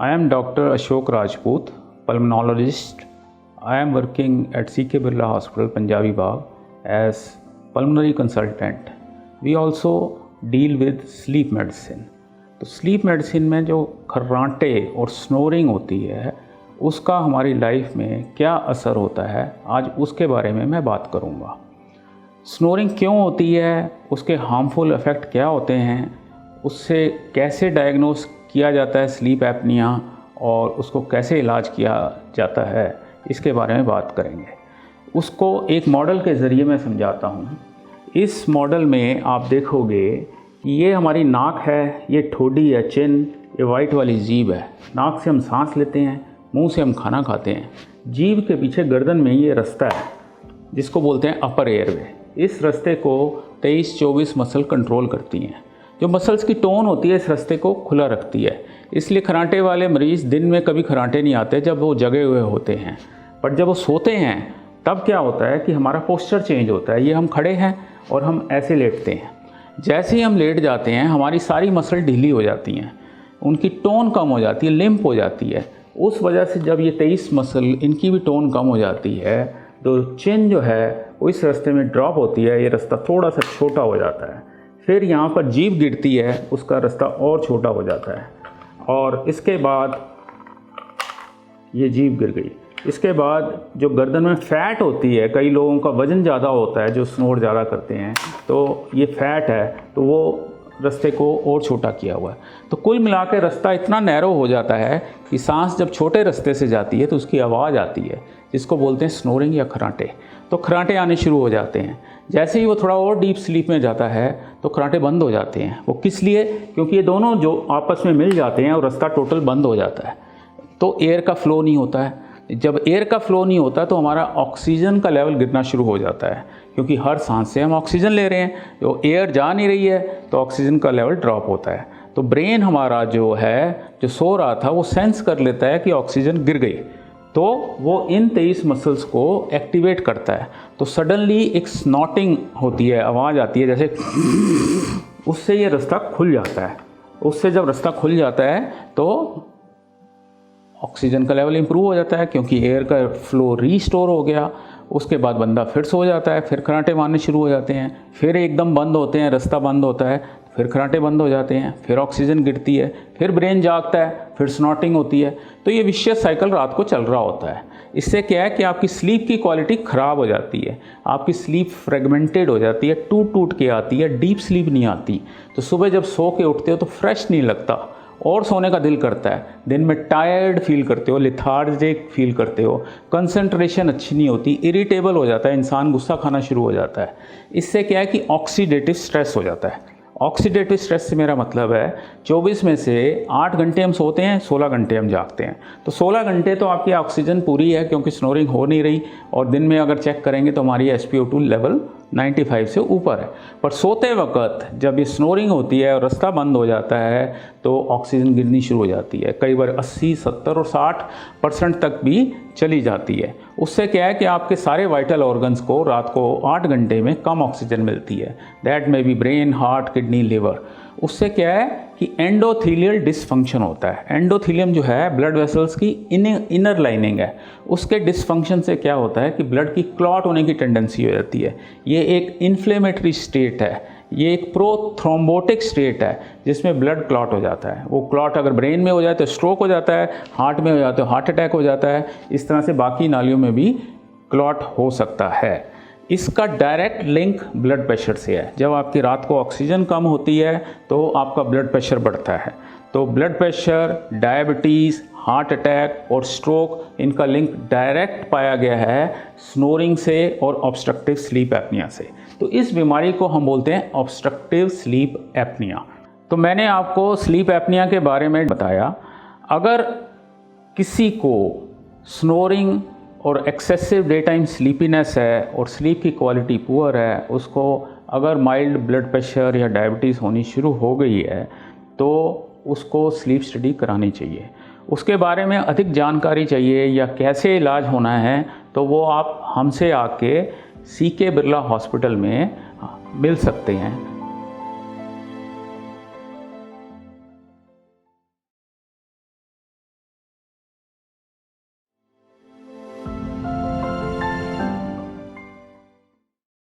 I am Dr. Ashok Rajput, pulmonologist. I am working at C.K. Birla Hospital, Punjabi Bagh as pulmonary consultant. We also deal with sleep medicine. तो sleep medicine में जो खर्राटे और snoring होती है उसका हमारी life में क्या असर होता है, आज उसके बारे में मैं बात करूँगा। स्नोरिंग क्यों होती है, उसके हार्मफुल इफ़ेक्ट क्या होते हैं, उससे कैसे डायग्नोस किया जाता है स्लीप एपनिया और उसको कैसे इलाज किया जाता है, इसके बारे में बात करेंगे। उसको एक मॉडल के ज़रिए मैं समझाता हूँ। इस मॉडल में आप देखोगे कि ये हमारी नाक है, ये ठोडी है, चिन, ये वाइट वाली जीभ है। नाक से हम सांस लेते हैं, मुंह से हम खाना खाते हैं। जीभ के पीछे गर्दन में ये रास्ता है जिसको बोलते हैं अपर एयरवे। इस रास्ते को 23-24 मसल कंट्रोल करती हैं। जो मसल्स की टोन होती है इस रास्ते को खुला रखती है। इसलिए खराटे वाले मरीज़ दिन में कभी खराटे नहीं आते जब वो जगे हुए होते हैं, पर जब वो सोते हैं तब क्या होता है कि हमारा पोस्चर चेंज होता है। ये हम खड़े हैं और हम ऐसे लेटते हैं। जैसे ही हम लेट जाते हैं हमारी सारी मसल ढीली हो जाती हैं, उनकी टोन कम हो जाती है, लिम्प हो जाती है। उस वजह से जब ये 23 मसल इनकी भी टोन कम हो जाती है तो चिन जो है वो इस रास्ते में ड्रॉप होती है। ये रास्ता थोड़ा सा छोटा हो जाता है। फिर यहाँ पर जीभ गिरती है, उसका रास्ता और छोटा हो जाता है और इसके बाद ये जीभ गिर गई। इसके बाद जो गर्दन में फ़ैट होती है, कई लोगों का वज़न ज़्यादा होता है जो स्नोर ज़्यादा करते हैं, तो ये फ़ैट है तो वो रास्ते को और छोटा किया हुआ है। तो कुल मिला के रास्ता इतना नैरो हो जाता है कि सांस जब छोटे रास्ते से जाती है तो उसकी आवाज़ आती है, जिसको बोलते हैं स्नोरिंग या खराटे। तो खराटे आने शुरू हो जाते हैं। जैसे ही वो थोड़ा और डीप स्लीप में जाता है तो खराटे बंद हो जाते हैं। वो किस लिए? क्योंकि ये दोनों जो आपस में मिल जाते हैं और रास्ता टोटल बंद हो जाता है, तो एयर का फ्लो नहीं होता है। जब एयर का फ्लो नहीं होता तो हमारा ऑक्सीजन का लेवल गिरना शुरू हो जाता है, क्योंकि हर सांस से हम ऑक्सीजन ले रहे हैं। जो एयर जा नहीं रही है तो ऑक्सीजन का लेवल ड्रॉप होता है। तो ब्रेन हमारा जो है, जो सो रहा था, वो सेंस कर लेता है कि ऑक्सीजन गिर गई, तो वो इन 23 मसल्स को एक्टिवेट करता है। तो सडनली एक स्नॉटिंग होती है, आवाज़ आती है जैसे, उससे ये रास्ता खुल जाता है। उससे जब रास्ता खुल जाता है तो ऑक्सीजन का लेवल इंप्रूव हो जाता है, क्योंकि एयर का फ्लो रीस्टोर हो गया। उसके बाद बंदा फिर सो जाता है, फिर खराटे मारने शुरू हो जाते हैं, फिर एकदम बंद होते हैं, रास्ता बंद होता है, फिर खराटे बंद हो जाते हैं, फिर ऑक्सीजन गिरती है, फिर ब्रेन जागता है, फिर स्नॉटिंग होती है। तो ये विशियस साइकिल रात को चल रहा होता है। इससे क्या है कि आपकी स्लीप की क्वालिटी ख़राब हो जाती है, आपकी स्लीप फ्रेगमेंटेड हो जाती है, टूट टूट के आती है, डीप स्लीप नहीं आती। तो सुबह जब सो के उठते हो तो फ्रेश नहीं लगता और सोने का दिल करता है। दिन में टायर्ड फील करते हो, लिथार्जिक फील करते हो, कंसंट्रेशन अच्छी नहीं होती, इरिटेबल हो जाता है इंसान, गुस्सा खाना शुरू हो जाता है। इससे क्या है कि ऑक्सीडेटिव स्ट्रेस हो जाता है। ऑक्सीडेटिव स्ट्रेस से मेरा मतलब है 24 में से 8 घंटे हम सोते हैं, 16 घंटे हम जागते हैं। तो 16 घंटे तो आपकी ऑक्सीजन पूरी है, क्योंकि स्नोरिंग हो नहीं रही। और दिन में अगर चेक करेंगे तो हमारी SpO2 लेवल 95 से ऊपर है। पर सोते वक्त जब ये स्नोरिंग होती है और रास्ता बंद हो जाता है तो ऑक्सीजन गिरनी शुरू हो जाती है। कई बार 80, 70 और 60% तक भी चली जाती है। उससे क्या है कि आपके सारे वाइटल ऑर्गन्स को रात को 8 घंटे में कम ऑक्सीजन मिलती है। That may be brain, heart, kidney, liver. उससे क्या है कि एंडोथीलियल डिसफंक्शन होता है। एंडोथीलियम जो है ब्लड वेसल्स की इनर लाइनिंग है, उसके डिसफंक्शन से क्या होता है कि ब्लड की क्लॉट होने की टेंडेंसी हो जाती है। ये एक इन्फ्लेमेटरी स्टेट है, ये एक प्रोथ्रोम्बोटिक स्टेट है जिसमें ब्लड क्लॉट हो जाता है। वो क्लॉट अगर ब्रेन में हो जाए तो स्ट्रोक हो जाता है, हार्ट में हो जाता है हार्ट अटैक हो जाता है। इस तरह से बाकी नालियों में भी क्लॉट हो सकता है। इसका डायरेक्ट लिंक ब्लड प्रेशर से है। जब आपकी रात को ऑक्सीजन कम होती है तो आपका ब्लड प्रेशर बढ़ता है। तो blood pressure, diabetes, heart attack और स्ट्रोक, इनका लिंक डायरेक्ट पाया गया है स्नोरिंग से और ऑब्स्ट्रक्टिव स्लीप एपनिया से। तो इस बीमारी को हम बोलते हैं ऑब्स्ट्रक्टिव स्लीप एपनिया। तो मैंने आपको स्लीप एपनिया के बारे में बताया। अगर किसी को स्नोरिंग और एक्सेसिव डे टाइम स्लीपीनेस है और स्लीप की क्वालिटी पुअर है, उसको अगर माइल्ड ब्लड प्रेशर या डायबिटीज़ होनी शुरू हो गई है तो उसको स्लीप स्टडी करानी चाहिए। उसके बारे में अधिक जानकारी चाहिए या कैसे इलाज होना है तो वो आप हमसे आके C.K. बिरला हॉस्पिटल में मिल सकते हैं।